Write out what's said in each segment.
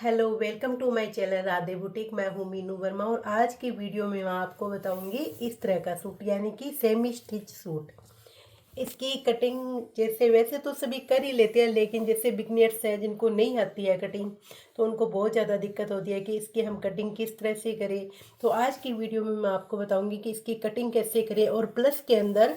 Hello, welcome to my channel Radhe boutique. मैं हूँ मीनू वर्मा और आज की वीडियो में मैं आपको बताऊंगी इस तरह का सूट, यानी कि सेमी स्टिच सूट। इसकी कटिंग जैसे वैसे तो सभी कर ही लेते हैं, लेकिन जैसे बिगनर्स है जिनको नहीं आती है कटिंग, तो उनको बहुत ज़्यादा दिक्कत होती है कि इसकी हम कटिंग किस तरह से करें। तो आज की वीडियो में मैं आपको बताऊंगी कि इसकी कटिंग कैसे करें। और प्लस के अंदर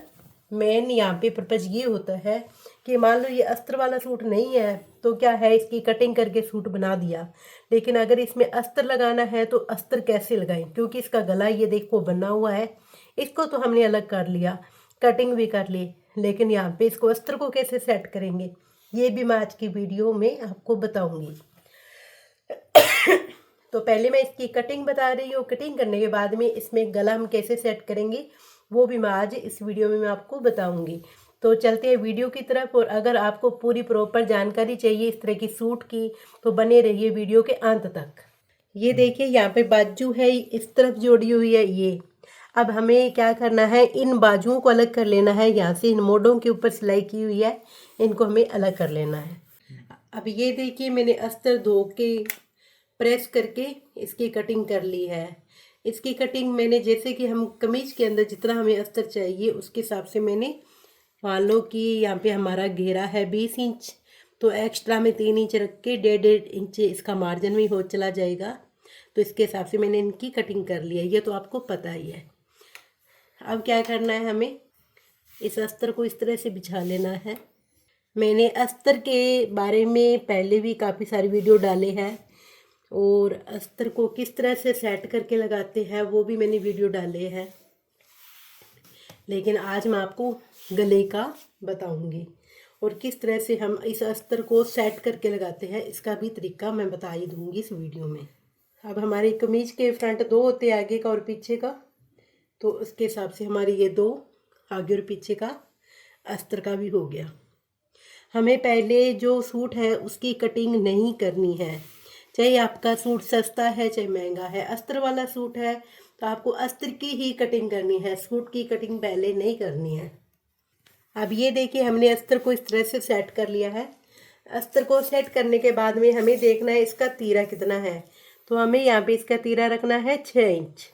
मेन यहाँ पे पर्पज ये होता है कि मान लो ये अस्तर वाला सूट नहीं है तो क्या है, इसकी कटिंग करके सूट बना दिया, लेकिन अगर इसमें अस्तर लगाना है तो अस्तर कैसे लगाएं, क्योंकि इसका गला ये देखो बना हुआ है। इसको तो हमने अलग कर लिया, कटिंग भी कर ली, लेकिन यहाँ पे इसको अस्तर को कैसे सेट करेंगे ये भी मैं आज की वीडियो में आपको बताऊंगी। तो पहले मैं इसकी कटिंग बता रही हूँ, कटिंग करने के बाद में इसमें गला हम कैसे सेट करेंगे वो भी मैं आज इस वीडियो में मैं आपको बताऊंगी। तो चलते हैं वीडियो की तरफ। और अगर आपको पूरी प्रॉपर जानकारी चाहिए इस तरह की सूट की तो बने रहिए वीडियो के अंत तक। ये देखिए यहाँ पे बाजू है, इस तरफ जोड़ी हुई है ये। अब हमें क्या करना है, इन बाजुओं को अलग कर लेना है। यहाँ से इन मोड़ों के ऊपर सिलाई की हुई है, इनको हमें अलग कर लेना है। अब ये देखिए मैंने अस्तर धो के प्रेस करके इसकी कटिंग कर ली है। इसकी कटिंग मैंने जैसे कि हम कमीज के अंदर जितना हमें अस्तर चाहिए उसके हिसाब से मैंने, मान लो कि यहाँ पे हमारा घेरा है 20 इंच, तो एक्स्ट्रा में 3 इंच रख के 1.5 इंच इसका मार्जिन भी हो चला जाएगा। तो इसके हिसाब से मैंने इनकी कटिंग कर ली है, ये तो आपको पता ही है। अब क्या करना है, हमें इस अस्तर को इस तरह से बिछा लेना है। मैंने अस्तर के बारे में पहले भी काफ़ी सारी वीडियो डाले हैं और अस्तर को किस तरह से सेट करके लगाते हैं वो भी मैंने वीडियो डाले हैं, लेकिन आज मैं आपको गले का बताऊंगी और किस तरह से हम इस अस्तर को सेट करके लगाते हैं इसका भी तरीका मैं बता ही दूंगी इस वीडियो में। अब हमारी कमीज के फ्रंट दो होते हैं, आगे का और पीछे का, तो उसके हिसाब से हमारी ये दो आगे और पीछे का अस्तर का भी हो गया। हमें पहले जो सूट है उसकी कटिंग नहीं करनी है, चाहे आपका सूट सस्ता है चाहे महंगा है। अस्तर वाला सूट है तो आपको अस्तर की ही कटिंग करनी है, सूट की कटिंग पहले नहीं करनी है। अब ये देखिए हमने अस्तर को इस तरह से सेट कर लिया है। अस्तर को सेट करने के बाद में हमें देखना है इसका तीरा कितना है, तो हमें यहाँ पे इसका तीरा रखना है 6 इंच।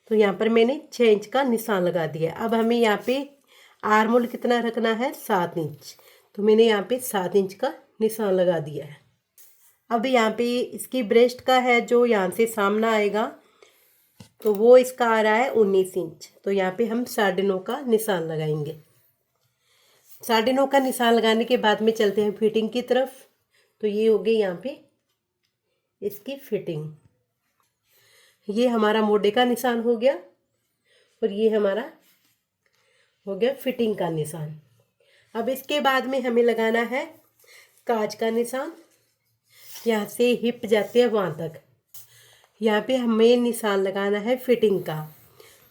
तो यहाँ पर मैंने 6 इंच का निशान लगा दिया। अब हमें यहाँ पे आर्मोल कितना रखना है, 7 इंच, तो मैंने यहाँ पे 7 इंच का निशान लगा दिया है। अब यहाँ पे इसकी ब्रेस्ट का है जो यहाँ से सामना आएगा, तो वो इसका आ रहा है 19 इंच, तो यहाँ पे हम 9.5 का निशान लगाएंगे। 9.5 का निशान लगाने के बाद में चलते हैं फिटिंग की तरफ। तो ये हो गई यहाँ पे इसकी फिटिंग। ये हमारा मोढे का निशान हो गया और ये हमारा हो गया फिटिंग का निशान। अब इसके बाद में हमें लगाना है काज का निशान। यहाँ से हिप जाते हैं वहाँ तक, यहाँ पे हमें निशान लगाना है फिटिंग का।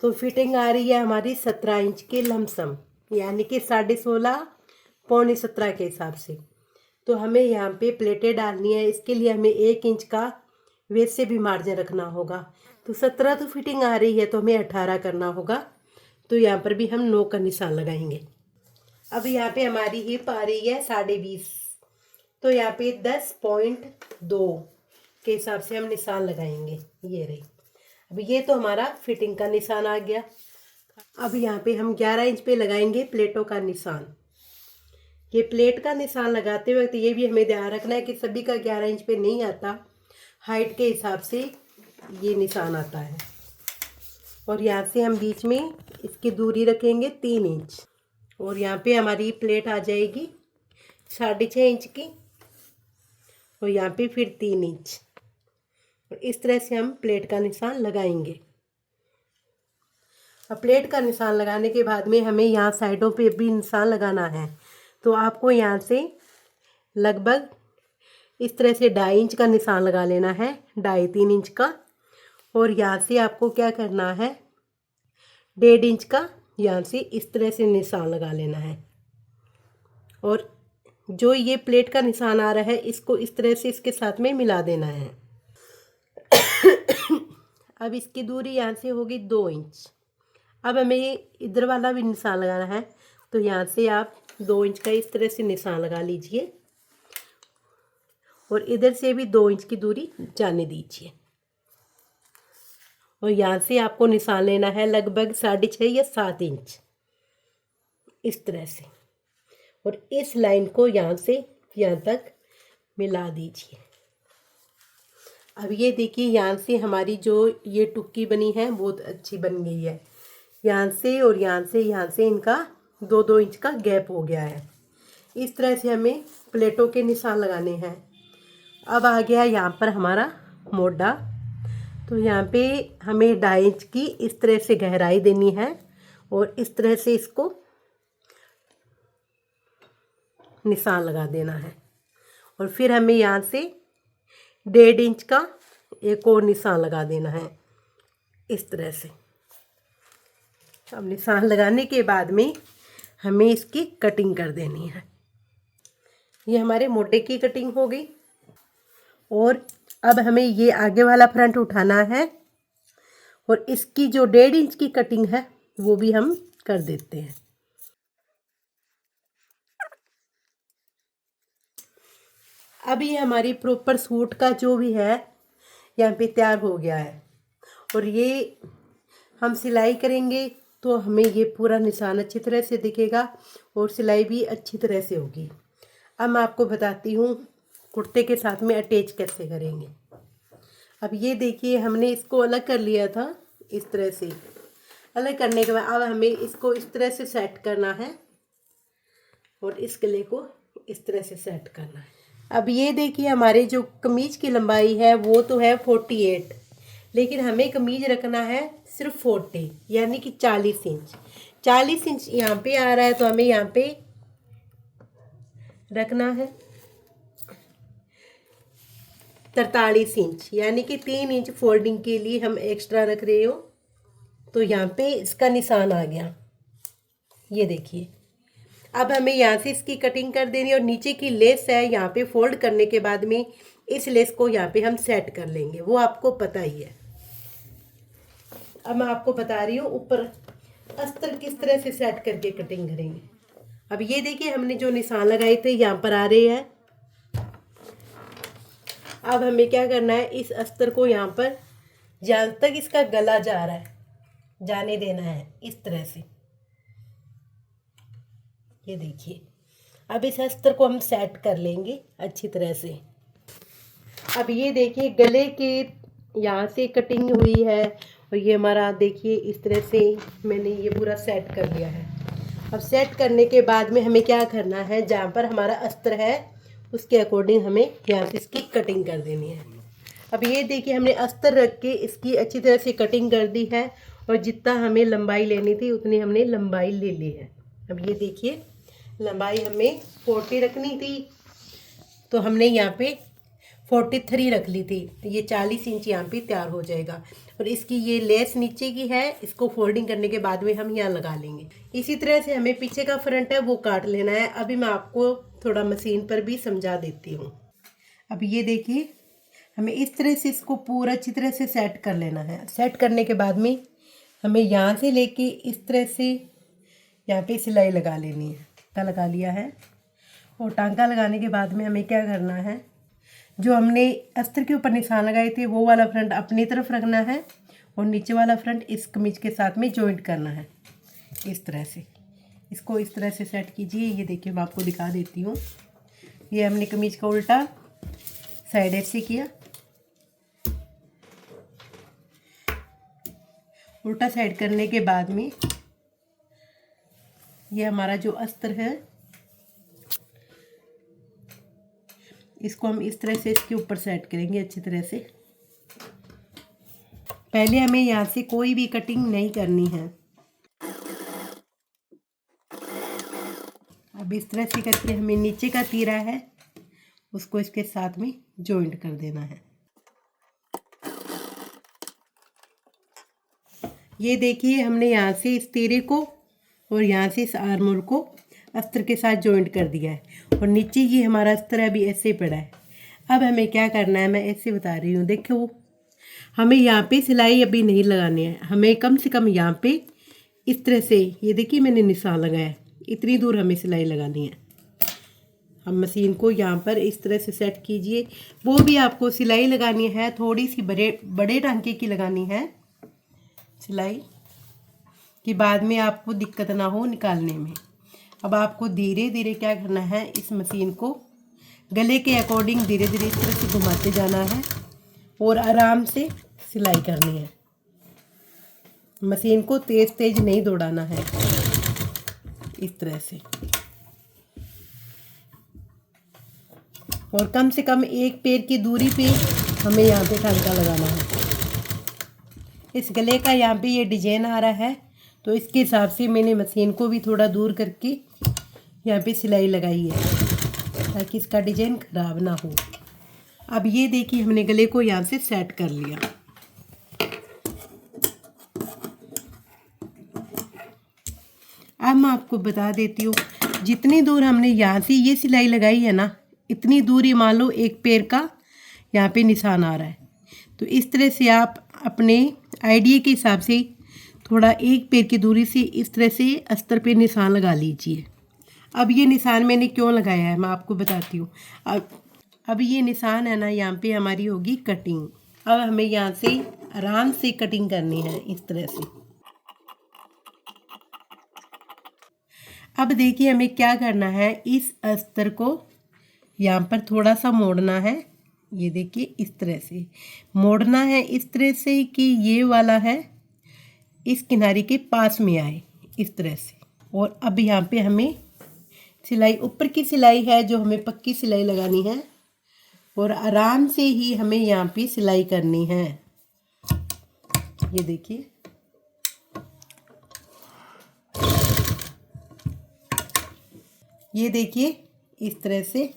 तो फिटिंग आ रही है हमारी 17 इंच के लमसम, यानी कि 16.5 पौने 17 के हिसाब से। तो हमें यहाँ पे प्लेटें डालनी है, इसके लिए हमें 1 इंच का वैसे भी मार्जिन रखना होगा। तो 17 तो फिटिंग आ रही है तो हमें 18 करना होगा, तो यहाँ पर भी हम 9 का निशान लगाएंगे। अब यहाँ पे हमारी हिप आ रही है 20.5, तो यहाँ पे 10.2 के हिसाब से हम निशान लगाएंगे। ये रही, अब ये तो हमारा फिटिंग का निशान आ गया। अब यहाँ पे हम 11 इंच पे लगाएंगे प्लेटों का निशान। ये प्लेट का निशान लगाते वक्त ये भी हमें ध्यान रखना है कि सभी का 11 इंच पे नहीं आता, हाइट के हिसाब से ये निशान आता है। और यहाँ से हम बीच में इसकी दूरी रखेंगे 3 इंच, और यहाँ पे हमारी प्लेट आ जाएगी 6.5 इंच की, और यहाँ पे फिर 3 इंच। और इस तरह से हम प्लेट का निशान लगाएंगे। अब प्लेट का निशान लगाने के बाद में हमें यहाँ साइडों पे भी निशान लगाना है। तो आपको यहाँ से लगभग इस तरह से 2.5 इंच का निशान लगा लेना है, 2.5-3 इंच का। और यहाँ से आपको क्या करना है, 1.5 इंच का यहाँ से इस तरह से निशान लगा लेना है। और जो ये प्लेट का निशान आ रहा है इसको इस तरह से इसके साथ में मिला देना है। अब इसकी दूरी यहाँ से होगी 2 इंच। अब हमें इधर वाला भी निशान लगाना है, तो यहाँ से आप 2 इंच का इस तरह से निशान लगा लीजिए। और इधर से भी 2 इंच की दूरी जाने दीजिए। और यहाँ से आपको निशान लेना है लगभग 6.5 या 7 इंच, इस तरह से। और इस लाइन को यहाँ से यहाँ तक मिला दीजिए। अब ये देखिए, यहाँ से हमारी जो ये टुक्की बनी है बहुत अच्छी बन गई है। यहाँ से और यहाँ से इनका 2-2 इंच का गैप हो गया है। इस तरह से हमें प्लेटों के निशान लगाने हैं। अब आ गया यहाँ पर हमारा मोटा। तो यहाँ पे हमें 2.5 इंच की इस तरह से गहराई देनी है और इस तरह से इसको निशान लगा देना है। और फिर हमें यहाँ से 1.5 इंच का एक और निशान लगा देना है, इस तरह से। अब निशान लगाने के बाद में हमें इसकी कटिंग कर देनी है। ये हमारे मोटे की कटिंग हो गई। और अब हमें ये आगे वाला फ्रंट उठाना है और इसकी जो 1.5 इंच की कटिंग है वो भी हम कर देते हैं। अब ये हमारी प्रॉपर सूट का जो भी है यहाँ पे तैयार हो गया है। और ये हम सिलाई करेंगे तो हमें ये पूरा निशान अच्छी तरह से दिखेगा और सिलाई भी अच्छी तरह से होगी। अब मैं आपको बताती हूँ कुर्ते के साथ में अटैच कैसे करेंगे। अब ये देखिए, हमने इसको अलग कर लिया था इस तरह से। अलग करने के बाद अब हमें इसको इस तरह से सेट करना है और इस गले को इस तरह से सेट करना है। अब ये देखिए, हमारे जो कमीज की लंबाई है वो तो है 48, लेकिन हमें कमीज रखना है सिर्फ 40 यानी कि 40 इंच। 40 इंच यहाँ पे आ रहा है तो हमें यहाँ पे रखना है 43 इंच, यानी कि 3 इंच फोल्डिंग के लिए हम एक्स्ट्रा रख रहे हो। तो यहाँ पे इसका निशान आ गया, ये देखिए। अब हमें यहाँ से इसकी कटिंग कर देनी है और नीचे की लेस है यहाँ पे फोल्ड करने के बाद में इस लेस को यहाँ पे हम सेट कर लेंगे, वो आपको पता ही है। अब मैं आपको बता रही हूँ ऊपर अस्तर किस तरह से सेट करके कटिंग करेंगे। अब ये देखिए, हमने जो निशान लगाए थे यहाँ पर आ रहे हैं। अब हमें क्या करना है, इस अस्तर को यहाँ पर जहाँ तक इसका गला जा रहा है जाने देना है, इस तरह से। ये देखिए, अब इस अस्तर को हम सेट कर लेंगे अच्छी तरह से। अब ये देखिए, गले के यहाँ से कटिंग हुई है और ये हमारा देखिए इस तरह से मैंने ये पूरा सेट कर लिया है। अब सेट करने के बाद में हमें क्या करना है, जहाँ पर हमारा अस्तर है उसके अकॉर्डिंग हमें यहाँ से इसकी कटिंग कर देनी है। अब ये देखिए, हमने अस्तर रख के इसकी अच्छी तरह से कटिंग कर दी है और जितना हमें लंबाई लेनी थी उतनी हमने लंबाई ले ली है। अब ये देखिए, लंबाई हमें 40 रखनी थी तो हमने यहाँ पे 43 रख ली थी। ये 40 इंच यहाँ पे तैयार हो जाएगा। और इसकी ये लेस नीचे की है, इसको फोल्डिंग करने के बाद में हम यहाँ लगा लेंगे। इसी तरह से हमें पीछे का फ्रंट है वो काट लेना है। अभी मैं आपको थोड़ा मशीन पर भी समझा देती हूँ। अब ये देखिए, हमें इस तरह से इसको पूरा अच्छी तरह से सेट कर लेना है। सेट करने के बाद में हमें यहाँ से लेके इस तरह से यहाँ पे सिलाई लगा लेनी है। टांका लगा लिया है और टांका लगाने के बाद में हमें क्या करना है, जो हमने अस्तर के ऊपर निशान लगाए थे वो वाला फ्रंट अपनी तरफ रखना है और नीचे वाला फ्रंट इस कमीज के साथ में जॉइंट करना है, इस तरह से। इसको इस तरह से सेट कीजिए। ये देखिए, मैं आपको दिखा देती हूँ। ये हमने कमीज का उल्टा साइड ऐसे किया, उल्टा साइड करने के बाद में ये हमारा जो अस्तर है इसको हम इस तरह से इसके ऊपर सेट करेंगे अच्छी तरह से। पहले हमें यहाँ से कोई भी कटिंग नहीं करनी है। अब इस तरह से करके हमें नीचे का तीरा है उसको इसके साथ में जॉइंट कर देना है। ये देखिए, हमने यहाँ से इस तीरे को और यहाँ से इस आर्मोल को अस्तर के साथ जॉइंट कर दिया है और नीचे ये हमारा अस्तर अभी ऐसे पड़ा है। अब हमें क्या करना है, मैं ऐसे बता रही हूँ। देखो, हमें यहाँ पे सिलाई अभी नहीं लगानी है। हमें कम से कम यहाँ पे इस तरह से, ये देखिए मैंने निशान लगाया है, इतनी दूर हमें सिलाई लगानी है। अब मशीन को यहाँ पर इस तरह से सेट कीजिए। वो भी आपको सिलाई लगानी है, थोड़ी सी बड़े टांके की लगानी है सिलाई, कि बाद में आपको दिक्कत ना हो निकालने में। अब आपको धीरे धीरे क्या करना है, इस मशीन को गले के अकॉर्डिंग धीरे धीरे इस तरह से घुमाते जाना है और आराम से सिलाई करनी है। मशीन को तेज तेज नहीं दौड़ाना है, इस तरह से। और कम से कम एक पैर की दूरी पे हमें यहाँ पे टांका लगाना है। इस गले का यहाँ पे ये डिजाइन आ रहा है, तो इसके हिसाब से मैंने मशीन को भी थोड़ा दूर करके यहाँ पे सिलाई लगाई है, ताकि इसका डिजाइन खराब ना हो। अब ये देखिए हमने गले को यहाँ से सेट कर लिया। अब मैं आपको बता देती हूँ, जितनी दूर हमने यहाँ से ये सिलाई लगाई है ना, इतनी दूरी मान लो एक पैर का यहाँ पे निशान आ रहा है। तो इस तरह से आप अपने आइडिया के हिसाब से थोड़ा एक पैर की दूरी से इस तरह से अस्तर पे निशान लगा लीजिए। अब ये निशान मैंने क्यों लगाया है मैं आपको बताती हूँ। अब ये निशान है ना, यहाँ पे हमारी होगी कटिंग। अब हमें यहाँ से आराम से कटिंग करनी है, इस तरह से। अब देखिए हमें क्या करना है, इस अस्तर को यहाँ पर थोड़ा सा मोड़ना है। ये देखिए इस तरह से मोड़ना है, इस तरह से कि ये वाला है इस किनारे के पास में आए, इस तरह से। और अब यहाँ पे हमें सिलाई, ऊपर की सिलाई है जो हमें पक्की सिलाई लगानी है, और आराम से ही हमें यहाँ पे सिलाई करनी है। ये देखिए, ये देखिए इस तरह से।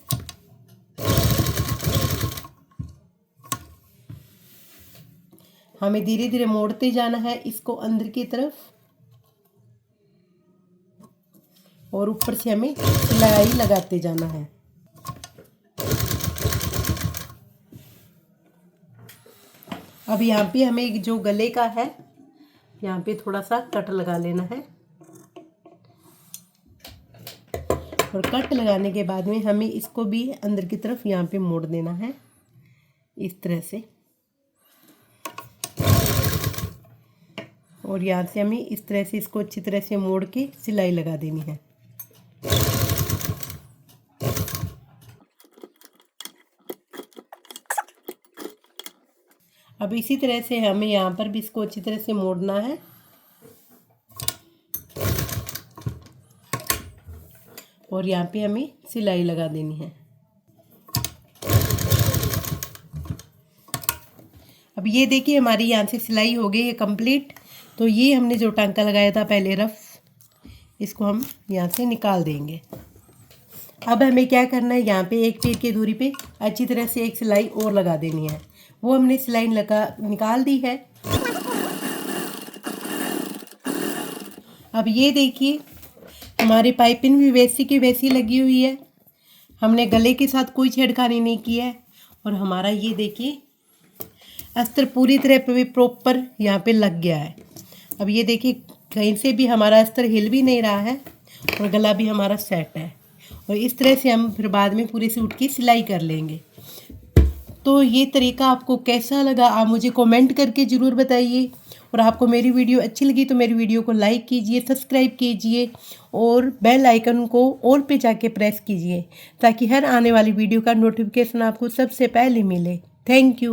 हमें धीरे धीरे मोड़ते जाना है इसको अंदर की तरफ, और ऊपर से हमें सिलाई लगाते जाना है। अब यहाँ पे हमें जो गले का है, यहाँ पे थोड़ा सा कट लगा लेना है, और कट लगाने के बाद में हमें इसको भी अंदर की तरफ यहाँ पे मोड़ देना है, इस तरह से। और यहाँ से हमें इस तरह से इसको अच्छी तरह से मोड़ के सिलाई लगा देनी है। अब इसी तरह से हमें यहाँ पर भी इसको अच्छी तरह से मोड़ना है, और यहाँ पे हमें सिलाई लगा देनी है। अब ये देखिए हमारी यहाँ से सिलाई हो गई है कंप्लीट। तो ये हमने जो टांका लगाया था पहले रफ, इसको हम यहाँ से निकाल देंगे। अब हमें क्या करना है, यहाँ पे एक पैर की दूरी पे अच्छी तरह से एक सिलाई और लगा देनी है। वो हमने सिलाई निकाल दी है। अब ये देखिए हमारी पाइपिंग भी वैसी की वैसी लगी हुई है, हमने गले के साथ कोई छेड़खानी नहीं की है। और हमारा ये देखिए अस्तर पूरी तरह पे प्रॉपर यहाँ पे लग गया है। अब ये देखिए कहीं से भी हमारा अस्तर हिल भी नहीं रहा है, और गला भी हमारा सेट है। और इस तरह से हम फिर बाद में पूरे सूट की सिलाई कर लेंगे। तो ये तरीका आपको कैसा लगा आप मुझे कमेंट करके ज़रूर बताइए। और आपको मेरी वीडियो अच्छी लगी तो मेरी वीडियो को लाइक कीजिए, सब्सक्राइब कीजिए, और बेल आइकन को ऑल पे जाके प्रेस कीजिए, ताकि हर आने वाली वीडियो का नोटिफिकेशन आपको सबसे पहले मिले। Thank you.